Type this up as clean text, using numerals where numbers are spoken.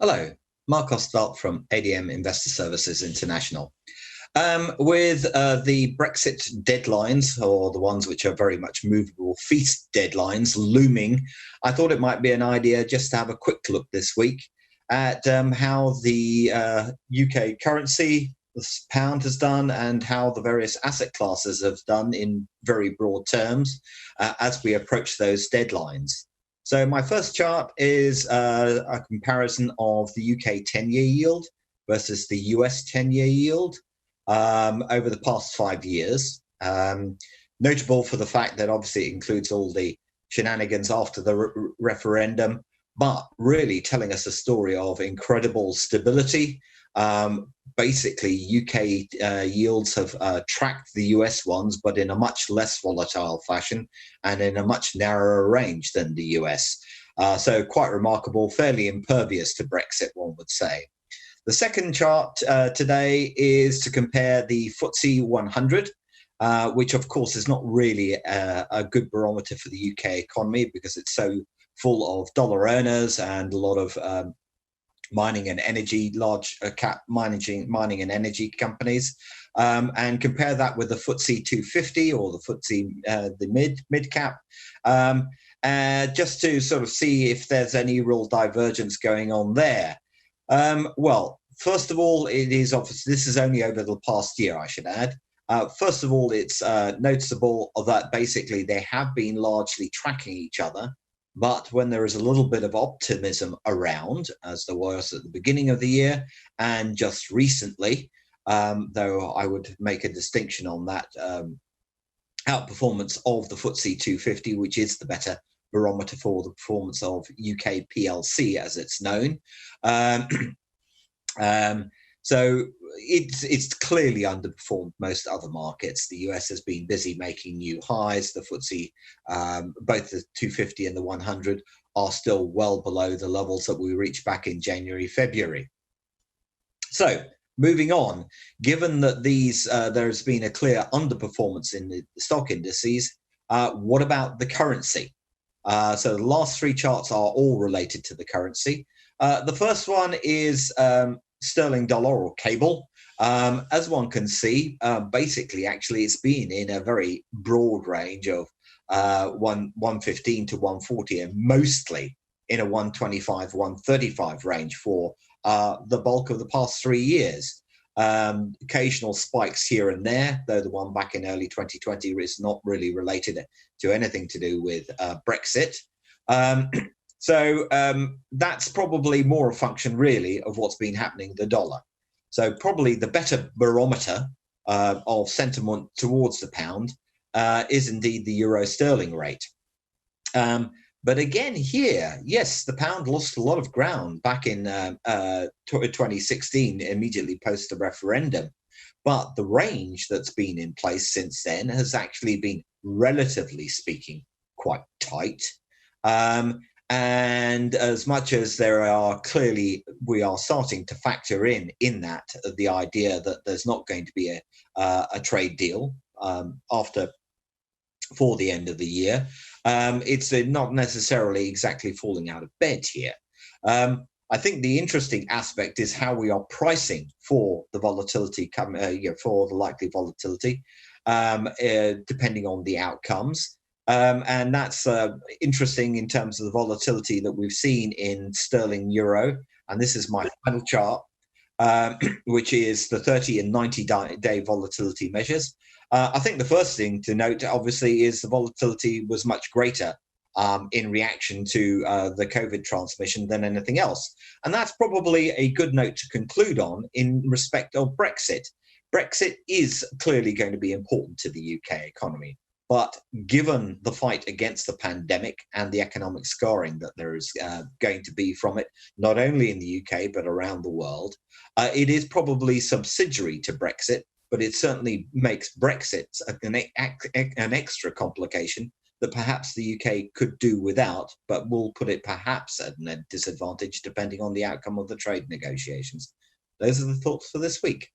Hello, Marc Ostwald from ADM Investor Services International. With the Brexit deadlines, or the ones which are very much movable feast deadlines, looming, I thought it might be an idea just to have a quick look this week at how the UK currency, the pound, has done, and how the various asset classes have done in very broad terms as we approach those deadlines. So my first chart is a comparison of the UK 10-year yield versus the US 10-year yield over the past 5 years. Notable for the fact that obviously it includes all the shenanigans after the referendum, but really telling us a story of incredible stability. Basically, UK yields have tracked the US ones, but in a much less volatile fashion and in a much narrower range than the US. So quite remarkable, fairly impervious to Brexit, one would say. The second chart today is to compare the FTSE 100, which of course is not really a good barometer for the UK economy because it's so full of dollar earners and a lot of mining and energy, large cap mining and energy companies, and compare that with the FTSE 250 or the FTSE, the mid cap, just to sort of see if there's any real divergence going on there. Well, first of all, it is obviously, this is only over the past year, I should add. First of all, it's noticeable that basically they have been largely tracking each other. But when there is a little bit of optimism around, as there was at the beginning of the year and just recently, though I would make a distinction on that outperformance of the FTSE 250, which is the better barometer for the performance of UK PLC, as it's known. So it's clearly underperformed most other markets. The US has been busy making new highs. The FTSE, both the 250 and the 100, are still well below the levels that we reached back in January, February. So moving on, given that there's been a clear underperformance in the stock indices, what about the currency? So the last three charts are all related to the currency. The first one is sterling dollar, or cable. As one can see, basically, actually, it's been in a very broad range of 115 to 140, and mostly in a 125, 135 range for the bulk of the past 3 years. Occasional spikes here and there, though the one back in early 2020 is not really related to anything to do with Brexit. So that's probably more a function, really, of what's been happening with the dollar. So probably the better barometer of sentiment towards the pound is indeed the euro-sterling rate. But again here, yes, the pound lost a lot of ground back in 2016, immediately post the referendum. But the range that's been in place since then has actually been, relatively speaking, quite tight. And as much as there are clearly, we are starting to factor in that the idea that there's not going to be a trade deal for the end of the year, it's not necessarily exactly falling out of bed here. I think the interesting aspect is how we are pricing for the volatility, for the likely volatility, depending on the outcomes. And that's interesting in terms of the volatility that we've seen in sterling euro. And this is my final chart, which is the 30 and 90-day volatility measures. I think the first thing to note, obviously, is the volatility was much greater in reaction to the COVID transmission than anything else. And that's probably a good note to conclude on in respect of Brexit. Brexit is clearly going to be important to the UK economy. But given the fight against the pandemic and the economic scarring that there is going to be from it, not only in the UK, but around the world, it is probably subsidiary to Brexit, but it certainly makes Brexit an extra complication that perhaps the UK could do without, but will put it perhaps at a disadvantage depending on the outcome of the trade negotiations. Those are the thoughts for this week.